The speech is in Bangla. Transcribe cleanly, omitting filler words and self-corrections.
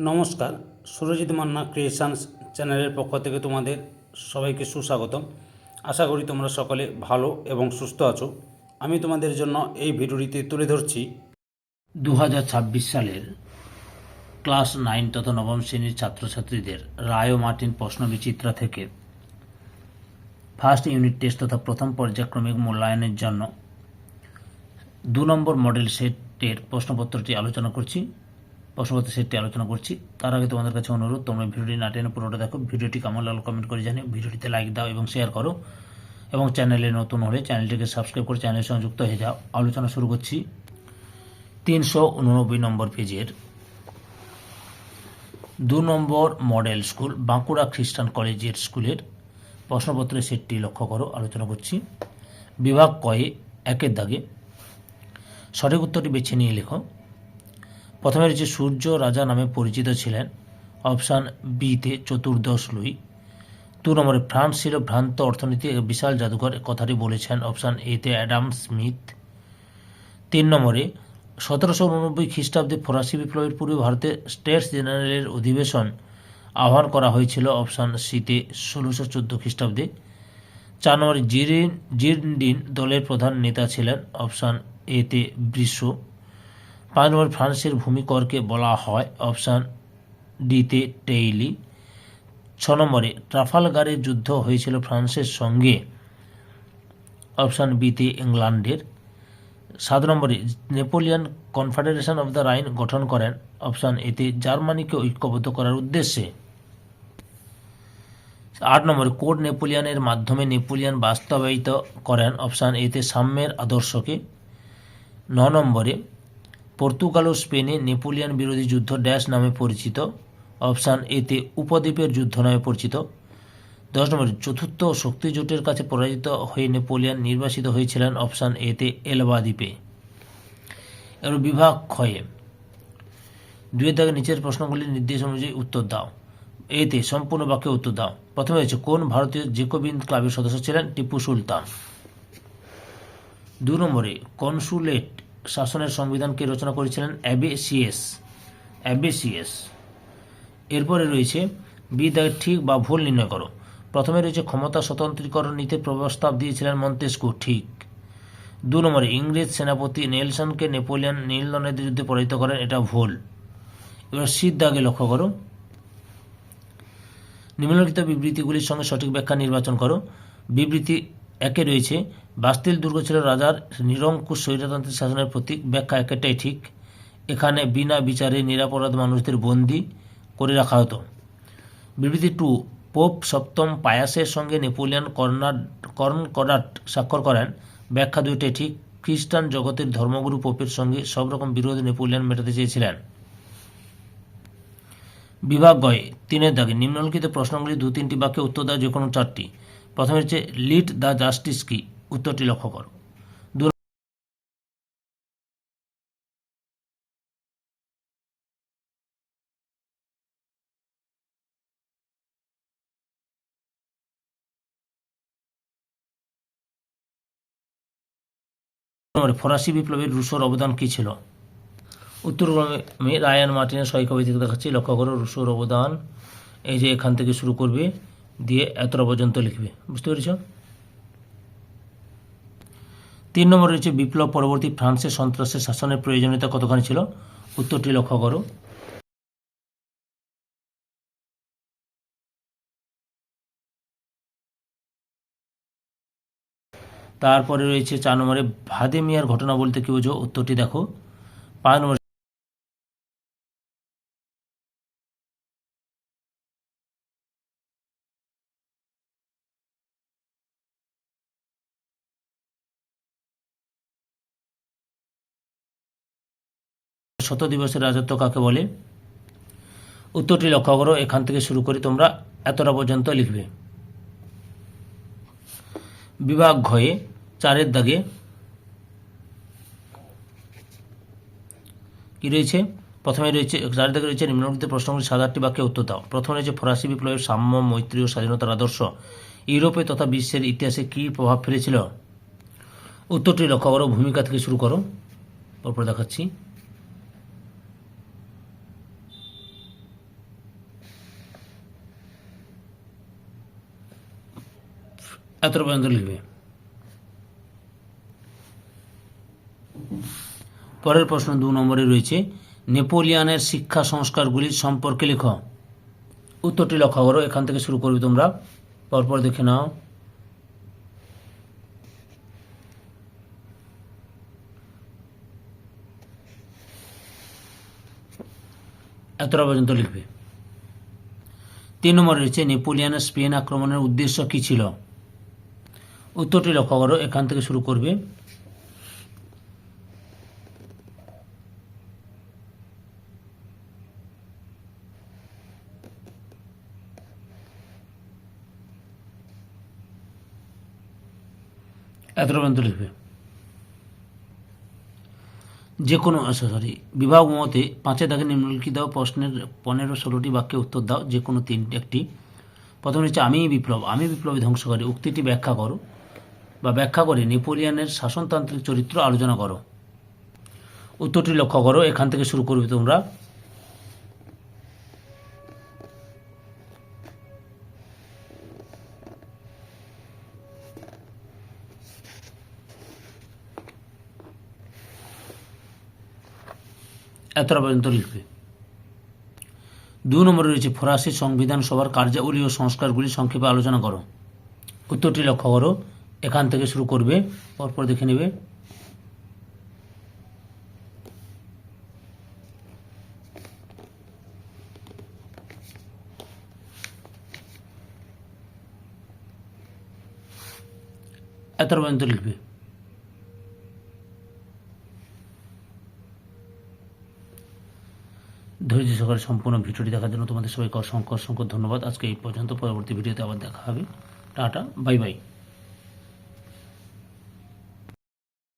নমস্কার, সুরজিৎ মান্না ক্রিয়েশনস চ্যানেলের পক্ষ থেকে তোমাদের সবাইকে সুস্বাগতম। আশা করি তোমরা সকলে ভালো এবং সুস্থ আছো। আমি তোমাদের জন্য এই ভিডিওটিতে তুলে ধরছি 2026 সালের ক্লাস 9 তথা নবম শ্রেণীর ছাত্রছাত্রীদের রায় ও মার্টিন প্রশ্নবিচিত্রা থেকে ফার্স্ট ইউনিট টেস্ট তথা প্রথম পর্যায়ক্রমিক মূল্যায়নের জন্য 2 নম্বর মডেল সেটের প্রশ্নপত্রটি আলোচনা করছি। তার আগে তোমাদের কাছে অনুরোধ, তোমরা ভিডিওটি না টেনে পুরোটা দেখো। ভিডিওটি কেমন লাগলো কমেন্ট করে জানিও, ভিডিওটিতে লাইক দাও এবং শেয়ার করো, এবং চ্যানেলে নতুন হলে চ্যানেলটিকে সাবস্ক্রাইব করে চ্যানেলের সঙ্গে যুক্ত হয়ে যাও। আলোচনা শুরু করছি 389 নম্বর পেজের 2 নম্বর মডেল স্কুল বাঁকুড়া খ্রিস্টান কলেজিয়েট স্কুলের প্রশ্নপত্রের সেটটি লক্ষ্য করো। আলোচনা করছি বিভাগ কয়ে 1-এর দাগে সঠিক উত্তরটি বেছে নিয়ে লেখো। প্রথমে রয়েছে সূর্য রাজা নামে পরিচিত ছিলেন, অপশান বিতে চতুর্দশ লুই। 2 নম্বরে ফ্রান্স ছিল ভ্রান্ত অর্থনীতি এক বিশাল জাদুঘর, কথাটি বলেছেন অপশান এতে অ্যাডাম স্মিথ। 3 নম্বরে 1789 খ্রিস্টাব্দে ফরাসি বিপ্লবের পূর্বে ভারতে স্টেটস জেনারেলের অধিবেশন আহ্বান করা হয়েছিল, অপশান সিতে 1614 খ্রিস্টাব্দে। 4 নম্বরে জিরডিন দলের প্রধান নেতা ছিলেন, অপশান এতে ব্রিসো। 5 নম্বর ফ্রান্সের ভূমিকরকে বলা হয়, অপশান ডিতে টেইলি। 6 নম্বরে ট্রাফালগারের যুদ্ধ হয়েছিল ফ্রান্সের সঙ্গে, অপশান বিতে ইংল্যান্ডের। 7 নম্বরে Napoleon confederation of the Rhine গঠন করেন, অপশান এতে জার্মানিকে ঐক্যবদ্ধ করার উদ্দেশ্যে। 8 নম্বরে কোড নেপোলিয়নের মাধ্যমে নেপোলিয়ন বাস্তবায়িত করেন, অপশান এতে সাম্যের আদর্শকে। 9 নম্বরে পর্তুগাল ও স্পেনে নেপোলিয়ন বিরোধী যুদ্ধ ড্যাশ নামে পরিচিত, অপশান এতে উপদ্বীপের যুদ্ধ নামে পরিচিত। 10 নম্বরে চতুর্থ শক্তি জোটের কাছে পরাজিত হয়ে নেপোলিয়ন নির্বাসিত হয়েছিলেন, অপশান এতে এলবা দ্বীপে। এবার বিভাগ ক্ষয়ে 2-এর দাগে নিচের প্রশ্নগুলির নির্দেশ অনুযায়ী উত্তর দাও। এতে সম্পূর্ণ বাক্যে উত্তর দাও। প্রথমে হচ্ছে কোন ভারতীয় জেকোবিন ক্লাবের সদস্য ছিলেন? টিপু সুলতান। 2 নম্বরে কনসুলেট শাসনের সংবিধানকে রচনা করেছিলেন অ্যাবেসিয়াস। এরপরে রয়েছে বি দাগে ঠিক বা ভুল নির্ণয় করো। প্রথমে রয়েছে ক্ষমতা স্বতন্ত্রীকরণ নিতে প্রস্তাব দিয়েছিলেন মন্তেস্কু, ঠিক। 2 নম্বরে ইংরেজ সেনাপতি নেলসনকে নেপোলিয়ন নীল নদের যুদ্ধে পরাজিত করেন, এটা ভুল। এবার সির দাগে লক্ষ্য করো। নিম্নলিখিত বিবৃতিগুলির সঙ্গে সঠিক ব্যাখ্যা নির্বাচন করো। বিবৃতি 1-এ রয়েছে বাস্তিল দুর্গ ছিল রাজার নিরঙ্কুশ স্বৈরতান্ত্রিক শাসনের প্রতীক, ব্যাখ্যা 1-টাই ঠিক। এখানে বিনা বিচারে নিরাপরাধ মানুষদের বন্দী করে রাখা হতো। বিবৃতি 2, পোপ সপ্তম পায়াসের সঙ্গে নেপোলিয়ন কর্নকর্ডাট স্বাক্ষর করেন, ব্যাখ্যা 2-টাই ঠিক। খ্রিস্টান জগতের ধর্মগুরু পোপের সঙ্গে সব রকম বিরোধ নেপোলিয়ন মেটাতে চেয়েছিলেন। বিভাগ গয়ে 3-এর দাগে নিম্নলিখিত প্রশ্নগুলি 2-3টি বাক্যে উত্তর দাও, যে কোনো 4টি। প্রথমে হচ্ছে লিড দ্য জাস্টিস কি, উত্তরটি লক্ষ্য করো। 2 নম্বরে ফরাসি বিপ্লবের রুশোর অবদান কী ছিল? উত্তরক্রমে রায়ান মার্টিনের সহায়িকা বৈদিক দেখাচ্ছি, লক্ষ্য করো। রুশোর অবদান এই যে এখান থেকে শুরু করবে দিয়ে এতটা পর্যন্ত লিখবে, বুঝতে পেরেছ? 3 নম্বরে রয়েছে বিপ্লব পরবর্তী ফ্রান্সের সন্ত্রাসের শাসনের প্রয়োজনীয়তা কতখানি ছিল, উত্তরটি লক্ষ্য করো। তারপরে রয়েছে 4 নম্বরে ভাদে মিয়ার ঘটনা বলতে কি বোঝো, উত্তরটি দেখো। 5 নম্বরে শত দিবসের রাজত্ব কাকে বলে, উত্তরটি লক্ষ্য করো। এখান থেকে শুরু করে তোমরা এতটা পর্যন্ত লিখবে। বিভাগ ঘয়ে 4-এর দাগে কি রয়েছে? প্রথমে রয়েছে 4-এর দাগে রয়েছে নিম্নলিখিত প্রশ্নগুলি 7-8টি বাক্যে উত্তর দাও। প্রথমে রয়েছে ফরাসি বিপ্লবের সাম্য, মৈত্রী ও স্বাধীনতার আদর্শ ইউরোপে তথা বিশ্বের ইতিহাসে কী প্রভাব ফেলেছিল, উত্তরটি লক্ষ্য করো। ভূমিকা থেকে শুরু করো, পরপর দেখাচ্ছি। এতটা পর্যন্ত লিখবে। পরের প্রশ্ন 2 নম্বরে রয়েছে, নেপোলিয়নের শিক্ষা সংস্কারগুলির সম্পর্কে লেখো। উত্তরটি লক্ষ্য করো, এখান থেকে শুরু করবে তোমরা, পরপর দেখে নাও। এতটা পর্যন্ত লিখবে। 3 নম্বরে রয়েছে, নেপোলিয়নের স্পেন আক্রমণের উদ্দেশ্য কী ছিল। উত্তরটি লক্ষ্য করো, এখান থেকে শুরু করবে। এতটা পর্যন্ত লিখবে। যে কোনো বিভাগ মতে 5 দাগে নিম্নলিখিত প্রশ্নের 15-16টি বাক্যে উত্তর দাও, যে কোনো একটি। প্রথমে হচ্ছে, আমি বিপ্লবী ধ্বংসকারী উক্তিটি ব্যাখ্যা করো বা ব্যাখ্যা করে নেপোলিয়নের শাসনতান্ত্রিক চরিত্র আলোচনা করো। উত্তরটি লক্ষ্য করো, এখান থেকে শুরু করবে তোমরা। এতটা পর্যন্ত লিখবে। 2 নম্বরে রয়েছে, ফরাসি সংবিধান সভার কার্যাবলী ও সংস্কারগুলি সংক্ষেপে আলোচনা করো। উত্তরটি লক্ষ্য করো, এখান থেকে শুরু করবে, পরপর দেখে নেবে। এতটা পর্যন্ত লিখবে। ধৈর্য সহকারে সম্পূর্ণ ভিডিওটি দেখার জন্য তোমাদের সবাইকে অসংখ্য ধন্যবাদ। আজকে এই পর্যন্ত, পরবর্তী ভিডিওতে আবার দেখা হবে। Tata, bye bye.